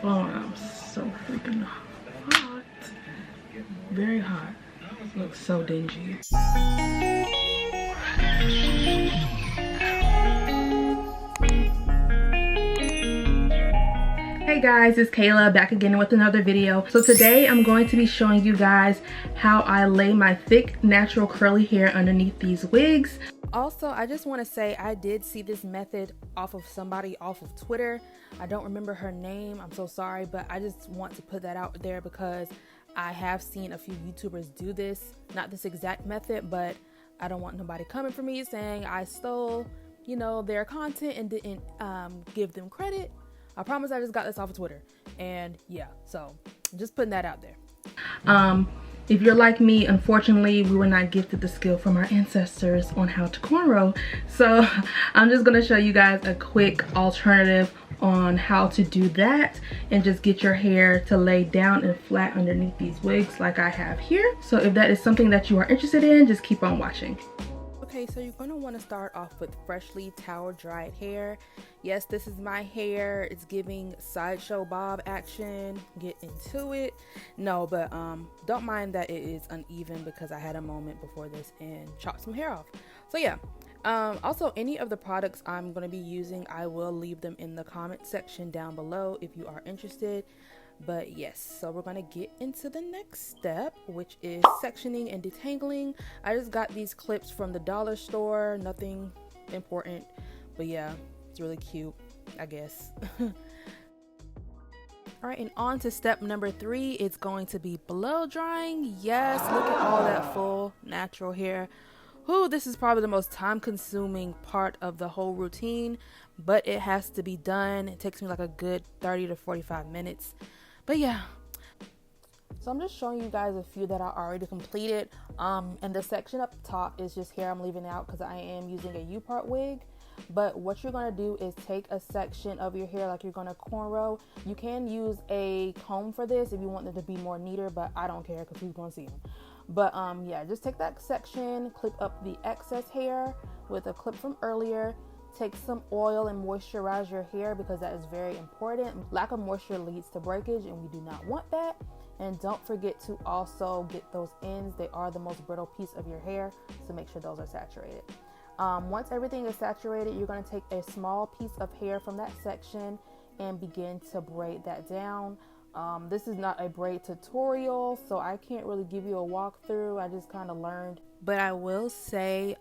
Oh, I'm so freaking hot. Very hot. Looks so dingy. Hey guys, it's Kayla back again with another video. So today I'm going to be showing you guys how I lay my thick natural curly hair underneath these wigs. Also, I just want to say I did see this method off of somebody off of Twitter. I don't remember her name, I'm so sorry, but I just want to put that out there because I have seen a few YouTubers do this. Not this exact method, but I don't want nobody coming for me saying I stole, you know, their content and didn't give them credit. I promise I just got this off of Twitter. And yeah, so just putting that out there. If you're like me, unfortunately, we were not gifted the skill from our ancestors on how to cornrow. So I'm just gonna show you guys a quick alternative on how to do that and just get your hair to lay down and flat underneath these wigs like I have here. So if that is something that you are interested in, just keep on watching. Okay, so you're going to want to start off with freshly towel dried hair. Yes, this is my hair. It's giving sideshow bob action. Get into it. No, but don't mind that it is uneven because I had a moment before this and chopped some hair off. So yeah, also any of the products I'm going to be using, I will leave them in the comment section down below if you are interested. But yes, so we're gonna get into the next step, which is sectioning and detangling. I just got these clips from the dollar store, nothing important, but yeah, it's really cute, I guess. All right, and on to step number 3. It's going to be blow drying. Yes, look at all that full natural hair. Ooh, this is probably the most time consuming part of the whole routine, but it has to be done. It takes me like a good 30 to 45 minutes. But yeah, so I'm just showing you guys a few that I already completed. And the section up top is just hair I'm leaving out because I am using a U-part wig. But what you're going to do is take a section of your hair like you're going to cornrow. You can use a comb for this if you want it to be more neater, but I don't care because who's going to see them. But yeah, just take that section, clip up the excess hair with a clip from earlier. Take some oil and moisturize your hair because that is very important. Lack of moisture leads to breakage and we do not want that. And don't forget to also get those ends. They are the most brittle piece of your hair, so make sure those are saturated. Once everything is saturated, you're going to take a small piece of hair from that section and begin to braid that down. This is not a braid tutorial, so I can't really give you a walkthrough. I just kind of learned. But I will say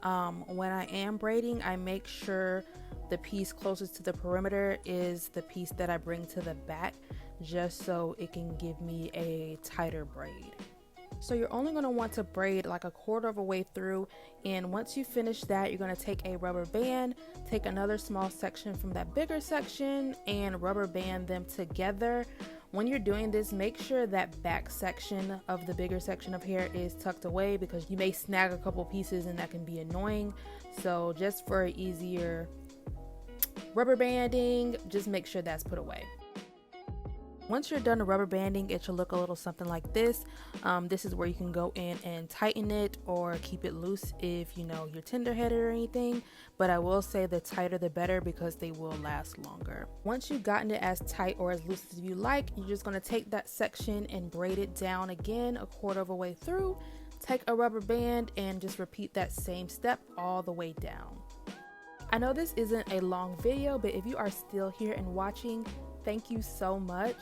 when I am braiding, I make sure the piece closest to the perimeter is the piece that I bring to the back, just so it can give me a tighter braid. So you're only going to want to braid like a quarter of a way through, and once you finish that, you're going to take a rubber band, take another small section from that bigger section and rubber band them together. When you're doing this, make sure that back section of the bigger section of hair is tucked away because you may snag a couple pieces and that can be annoying. So just for easier rubber banding, just make sure that's put away. Once you're done rubber banding, it should look a little something like this. This is where you can go in and tighten it or keep it loose if you know you're tender-headed or anything. But I will say the tighter the better because they will last longer. Once you've gotten it as tight or as loose as you like, you're just going to take that section and braid it down again a quarter of a way through. Take a rubber band and just repeat that same step all the way down. I know this isn't a long video, but if you are still here and watching, thank you so much,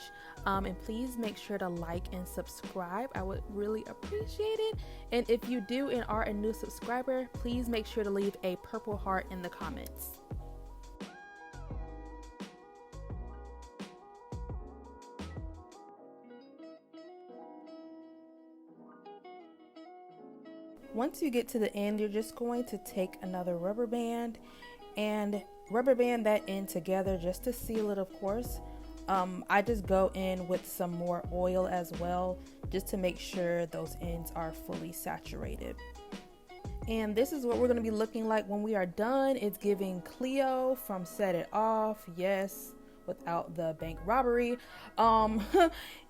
and please make sure to like and subscribe. I would really appreciate it. And if you do and are a new subscriber, please make sure to leave a purple heart in the comments. Once you get to the end, you're just going to take another rubber band and rubber band that end together just to seal it, of course. I just go in with some more oil as well, just to make sure those ends are fully saturated. And this is what we're going to be looking like when we are done. It's giving Cleo from Set It Off. Yes, without the bank robbery.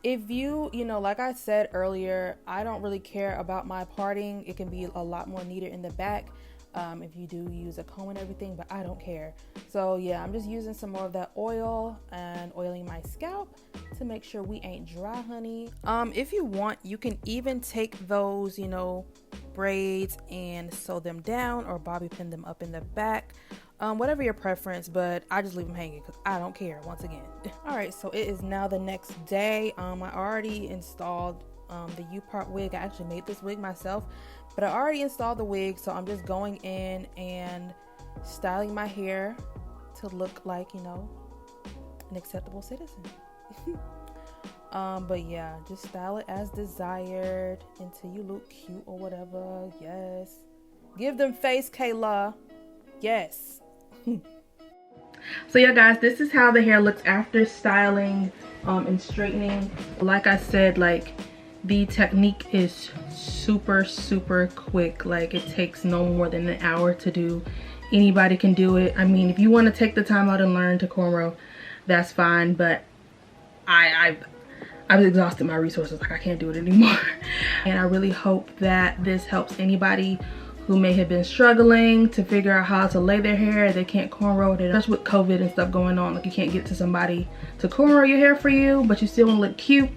If you know, like I said earlier, I don't really care about my parting. It can be a lot more neater in the back. If you do use a comb and everything, but I don't care. So yeah, I'm just using some more of that oil and oiling my scalp to make sure we ain't dry, honey. If you want, you can even take those, you know, braids and sew them down or bobby pin them up in the back. Whatever your preference, but I just leave them hanging because I don't care, once again. All right, so it is now the next day. I already installed the U-part wig. I actually made this wig myself, but I already installed the wig, so I'm just going in and styling my hair to look like, you know, an acceptable citizen. But yeah, just style it as desired until you look cute or whatever. Yes, give them face, Kayla. Yes. So yeah, guys, this is how the hair looks after styling and straightening. Like I said, like, the technique is super quick. Like, it takes no more than an hour to do. Anybody can do it. I mean, if you want to take the time out and learn to cornrow, that's fine, but I've exhausted my resources. Like, I can't do it anymore. And I really hope that this helps anybody who may have been struggling to figure out how to lay their hair. They can't cornrow it, especially with COVID and stuff going on. Like, you can't get to somebody to cornrow your hair for you, but you still want to look cute.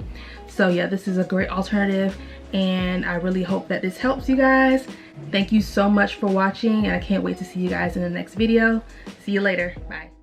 So yeah, this is a great alternative, and I really hope that this helps you guys. Thank you so much for watching, and I can't wait to see you guys in the next video. See you later. Bye.